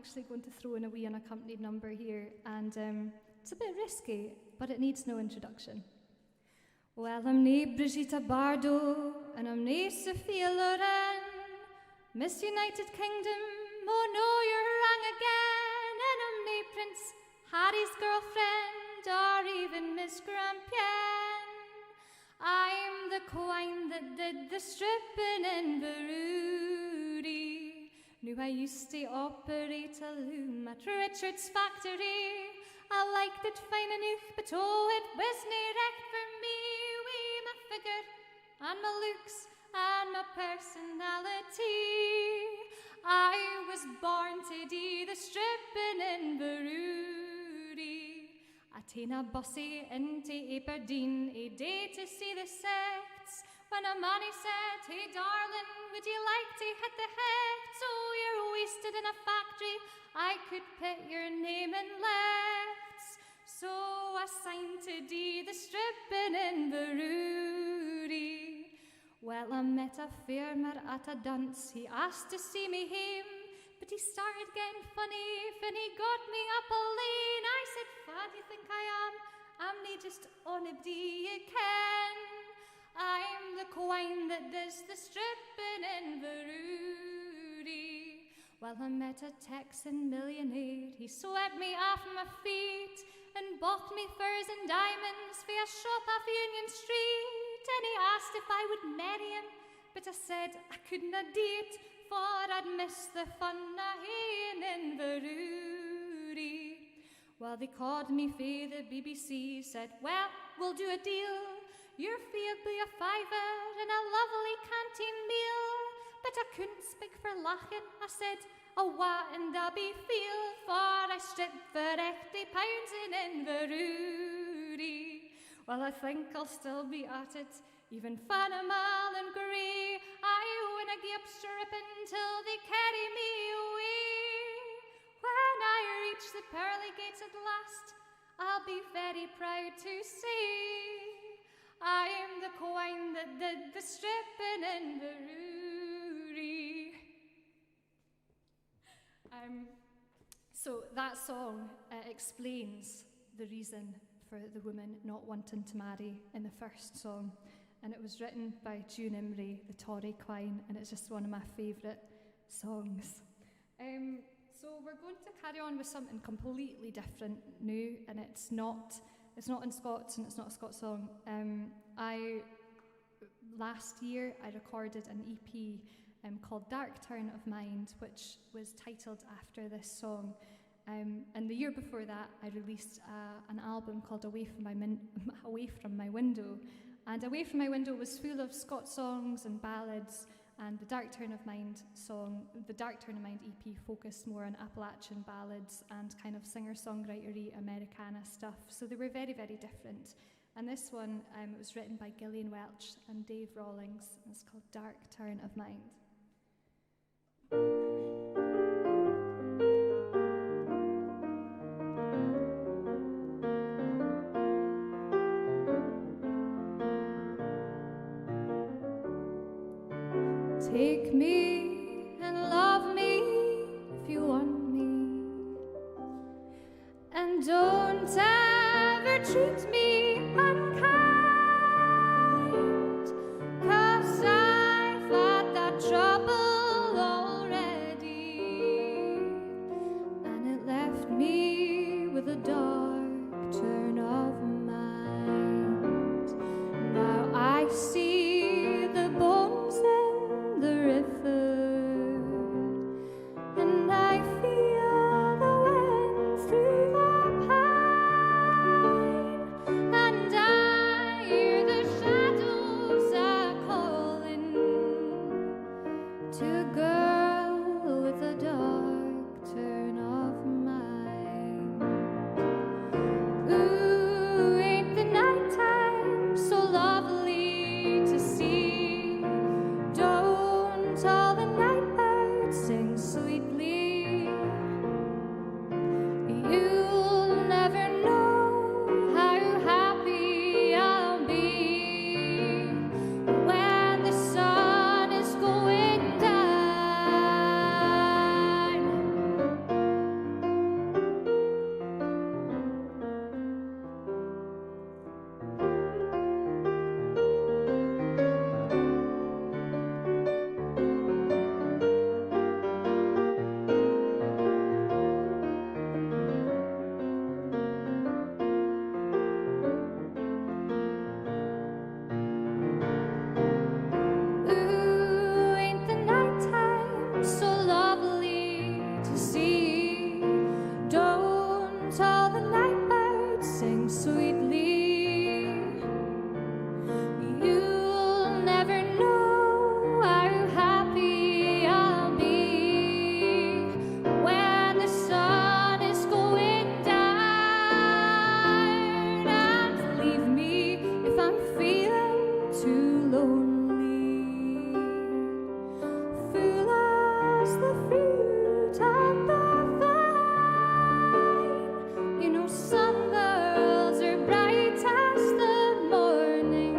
actually going to throw in a wee unaccompanied number here, and it's a bit risky, but it needs no introduction. Well, I'm nae Brigitte Bardot, and I'm nae Sophia Loren, Miss United Kingdom, oh no, you're wrong again, and I'm nae Prince Harry's girlfriend, or even Miss Grampian. I'm the quine that did the stripping in Baroody. Knew I used to operate a loom at Richard's factory. I liked it fine enough, but oh, it wasn't right for me. Wee, my figure and my looks and my personality. I was born to do the stripping in Baroody. I ta'en a bussy into Aberdeen a day to see the sects. When a manny said, hey darling, would you like to hit the heads? Oh, you're wasted in a factory, I could put your name in lefts. So I signed to do the stripping in Baroody. Well, I met a farmer at a dance, he asked to see me hame, but he started getting funny when he got me up a lane. I said, what do you think I am? I'm nae just onybody you ken. I'm the quine that does the stripping in Baroody. Well, I met a Texan millionaire, he swept me off my feet and bought me furs and diamonds for a shop off Union Street. And he asked if I would marry him, but I said I couldn't do it, for I'd miss the fun of haying in Baroody. Well, they called me fae the BBC, said, well, we'll do a deal. Your fee'll be a fiver and a lovely canteen meal. But I couldn't speak for laughing. I said, oh, what and I'll be feel, for I stripped for £80 in Baroody. Well, I think I'll still be at it, even Fanamal and Grey. I wanna give up stripping till they carry me away. When I reach the pearly gates at last, I'll be very proud to say I am the quine that did the stripping in Baroody. So that song explains the reason for the woman not wanting to marry in the first song, and it was written by June Imrie, the Tory quine, and it's just one of my favourite songs. So we're going to carry on with something completely different now, and it's not in Scots and it's not a Scots song. Last year I recorded an EP called Dark Turn of Mind, which was titled after this song. And the year before that, I released an album called Away from My Window. And Away from My Window was full of Scots songs and ballads, and the Dark Turn of Mind EP focused more on Appalachian ballads and kind of singer-songwritery Americana stuff. So they were very, very different. And this one was written by Gillian Welch and Dave Rawlings, and it's called Dark Turn of Mind. Take me and love me if you want me, and don't ever treat me unkind, 'cause I've had that trouble already, and it left me with a dark turn of mind. Now I see the bones in the river, and I feel the wind through the pine. sing sweetly. You'll never know how happy I'll be when the sun is going down, and leave me if I'm feeling too lonely. Full as the fruit on the vine, you know some girls are bright as the morning,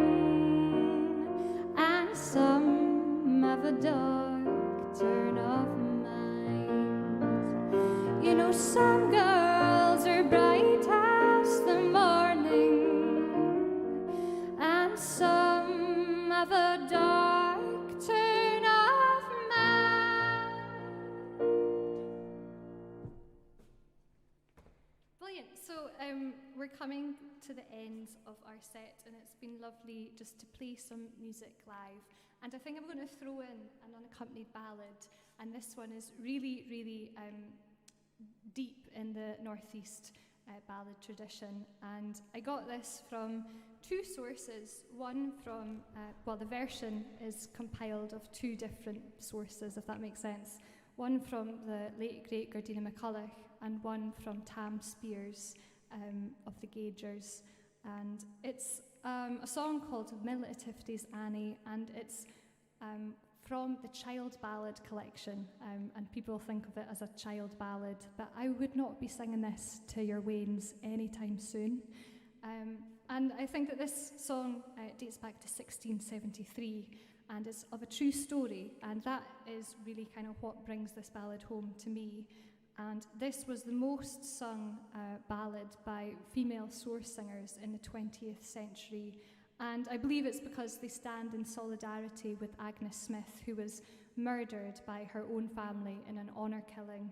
and some have a dark turn of mind. You know some girls are bright as the morning, and some have a dark turn of mind. Brilliant. So we're coming to the end of our set, and it's been lovely just to play some music live. And I think I'm going to throw in an unaccompanied ballad, and this one is really, really deep in the Northeast ballad tradition. And I got this from two sources. One from, the version is compiled of two different sources, if that makes sense. One from the late great Gardina MacCulloch, and one from Tam Spears of the Gaugers. And it's a song called Millet of Tifty's Annie, and it's from the Child Ballad collection, and people think of it as a child ballad, but I would not be singing this to your wains anytime soon. And I think that this song dates back to 1673, and it's of a true story, and that is really kind of what brings this ballad home to me. And this was the most sung ballad by female source singers in the 20th century. And I believe it's because they stand in solidarity with Agnes Smith, who was murdered by her own family in an honour killing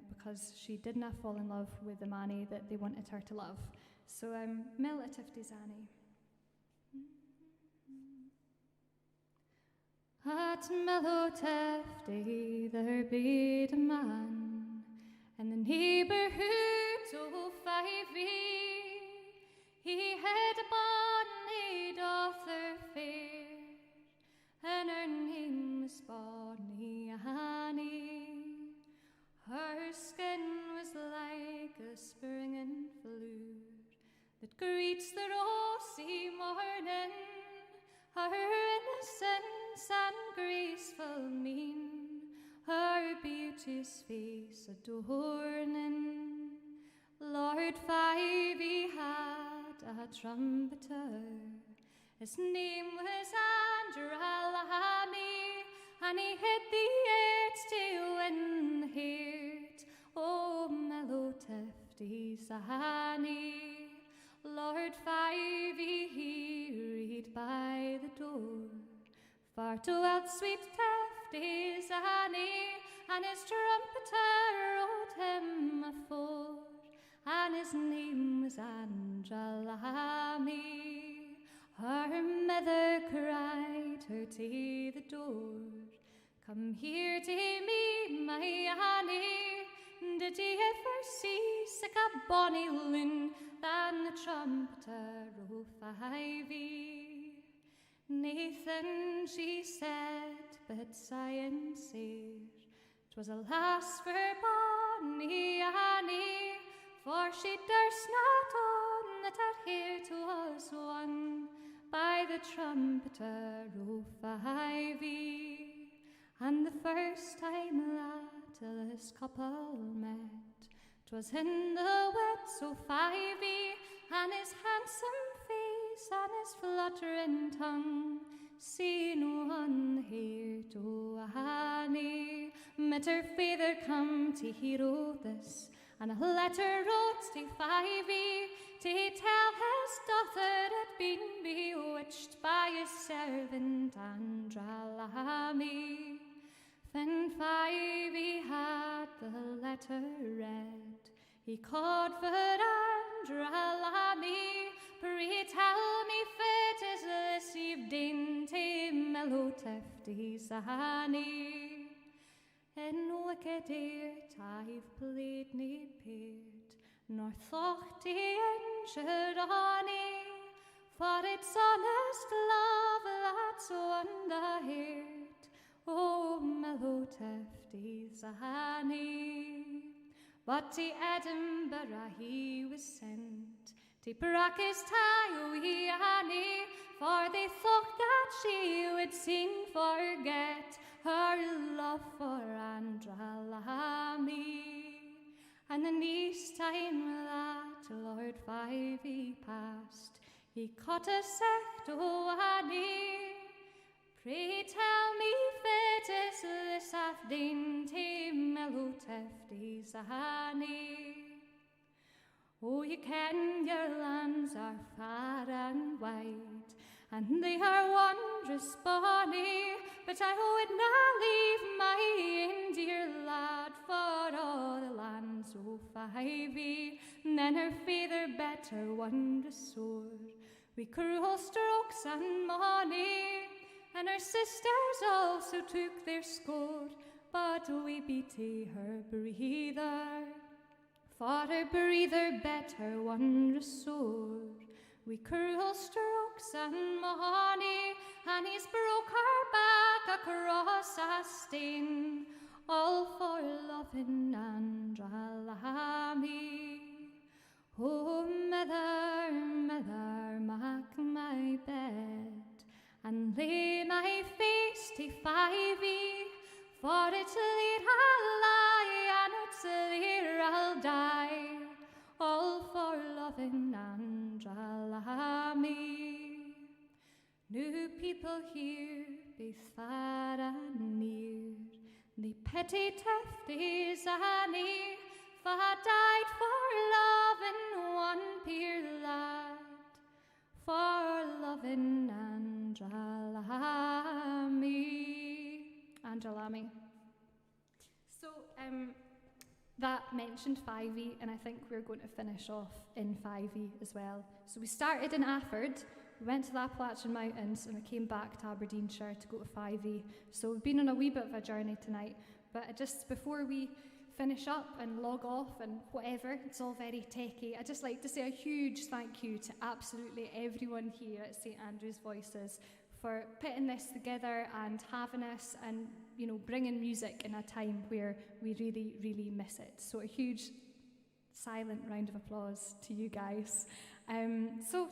because she did not fall in love with the Manny that they wanted her to love. So, Millet of Tifty's Annie. At Mellow Tifty there be a man in the neighbourhood of Fyfe. He had a bonny daughter fair, and her name was Bonny Annie. Her skin was like a springing flower that greets the rosy morning. Her innocence and graceful mien, her beauteous face adorning. Lord Fyfe had a trumpeter, his name was Andrew Alamy, and he hit the air to win the heart. Oh, Mellow Tifty's Annie. Lord Fyfe he read by the door, far to out sweet Tifty's Annie, and his trumpeter rode him afore, and his name was Andrelamy. Her mother cried her to the door, come here to me, my Annie. Did ye ever see sic a bonny loon than the trumpeter o' Fyfe? Nathan, she said, but sighing sair, 'twas a lass for bonny Annie, for she durst not own that her heart was won by the trumpeter o' Fyfe. And the first time that this couple met, 'twas in the woods o' Fyfe, and his handsome face and his fluttering tongue seen one heart o' Annie. Met her father come to hear o' this, and a letter wrote to Fyfe to tell his daughter had been bewitched by his servant Andrelamy. Then Fyfe had the letter read, he called for Andrelamy. Pray tell me fit is this you've done to Mellow Tifty's Annie. In wicked eart I've played nae part, nor thought injured honey, for it's honest love that's won the heart. Oh, mellow tefties honey. But to Edinburgh he was sent, to break his tie wee Annie, for they thought that she would soon forget her love for Andrelamy. And the next time that Lord Fyfe passed, he caught a sect, oh Annie. Pray tell me fit is this hath dainty mellow tefties honey. Oh, you ken your lands are far and wide, and they are wondrous bonny, but I would not leave my dear lad for all the lands o' Fyfe. Then her father better wondrous sore, wi' cruel strokes and money, and her sisters also took their score, but we beat her breather. For her breather better wondrous sore, wi' cruel strokes and money, and he's broke her back across a stain, all for loving Andrelamy. Oh, mother, mother, mak my bed, and lay my face to Fyfe, for it's there I'll lie, and it's there I'll die, all for loving Andrelamy. New people here, both far and near, the petty tefties Annie, for died for loving one peer lad, for loving Andrelamy. So that mentioned Fyfe, and I think we're going to finish off in Fyfe as well. So we started in Afford, we went to the Appalachian Mountains, and we came back to Aberdeenshire to go to Fyfe. So we've been on a wee bit of a journey tonight, but just before we finish up and log off and whatever, it's all very techie, I'd just like to say a huge thank you to absolutely everyone here at St Andrew's Voices for putting this together and having us, and you know, bringing music in a time where we really, really miss it. So a huge silent round of applause to you guys. So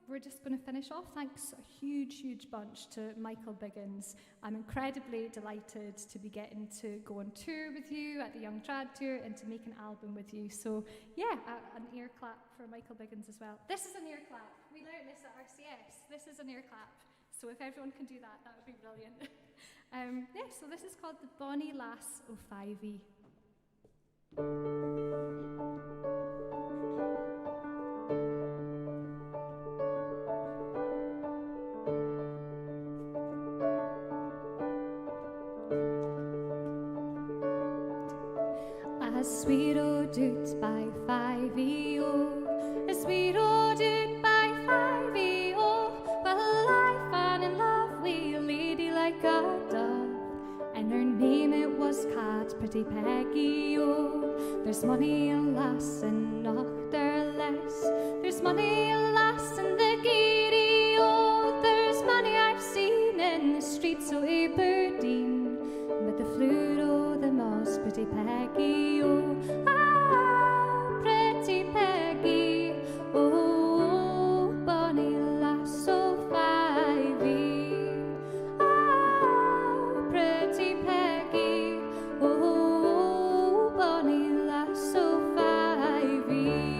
we're just going to finish off. Thanks a huge, huge bunch to Michael Biggins. I'm incredibly delighted to be getting to go on tour with you at the Young Trad Tour and to make an album with you. So yeah, an ear clap for Michael Biggins as well. This is an ear clap. We learned this at RCS. This is an ear clap. So if everyone can do that, that would be brilliant. Yeah, so this is called The Bonnie Lass o' Fyfe. A sweet old doot by Fyfe, oh, a sweet old doot by Fyfe, oh, but life and in love wi' a lady like a dove, and her name it was Cat Pretty Peggy, oh. There's money alas and not there less, there's money alas in the giddy, oh. There's money I've seen in the streets o' Aberdeen, but the flute o' the most Pretty Peggy, oh. Ah, Pretty Peggy, oh, bonny lass o' Fyfe. Ah, Pretty Peggy, oh, bonny lass o' Fyfe.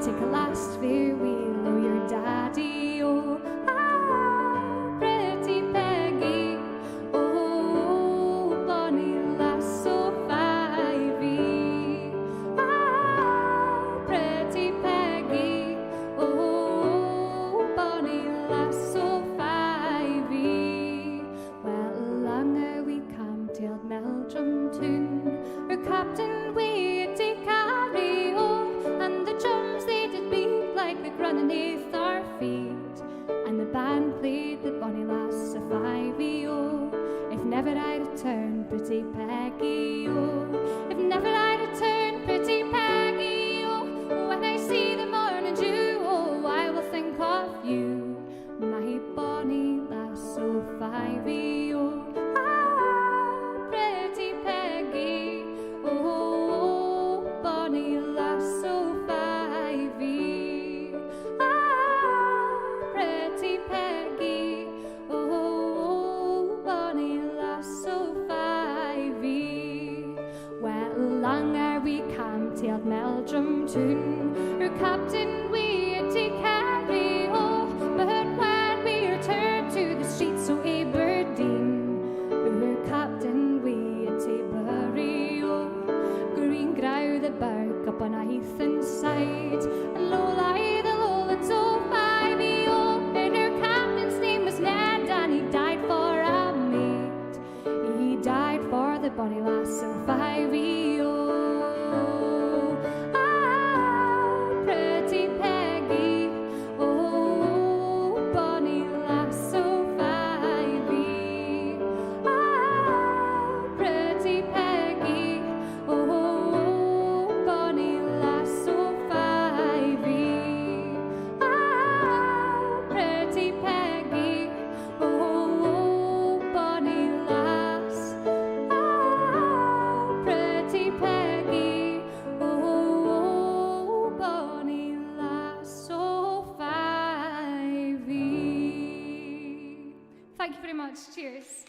take a last farewell of your daddy, oh, pretty Peggy, oh, bonny lass o' Fyvie, pretty Peggy, oh, bonny lass o' Fyvie. Well, along we come till Meldrum tune, her captain we take carry, oh, and the drums they did beat like the grunneath our feet, and the band played the bonny lass o' Fyvie, oh, if never I return, pretty Peggy, oh, if never I return, pretty Peggy, oh, when I see the morning dew, oh, I will think of you, my bonny lass o' Fyvie, oh, pretty Peggy, oh, bonny lass o' Fyvie, pretty Peggy, oh, bonny lass o' Fyvie. Well, long ere we come till Meldrum tune, her captain we take carry, oh, but when we return to the streets o' Aberdeen, her captain we take bury, oh, green grow the birk up on Ethan side, and low lie the lowlands o' Fyvie, oh, and her captain's name was Ned, and he died for a mate, he died for the bonny lass o' Fyvie, oh, pretty Peggy, oh, bonny lass o' Fyvie, pretty Peggy, oh, bonny lass o' Fyvie, pretty Peggy, oh, bonny lass, pretty Peggy, oh, bonny lass o' Fyvie. Thank you very much. Cheers.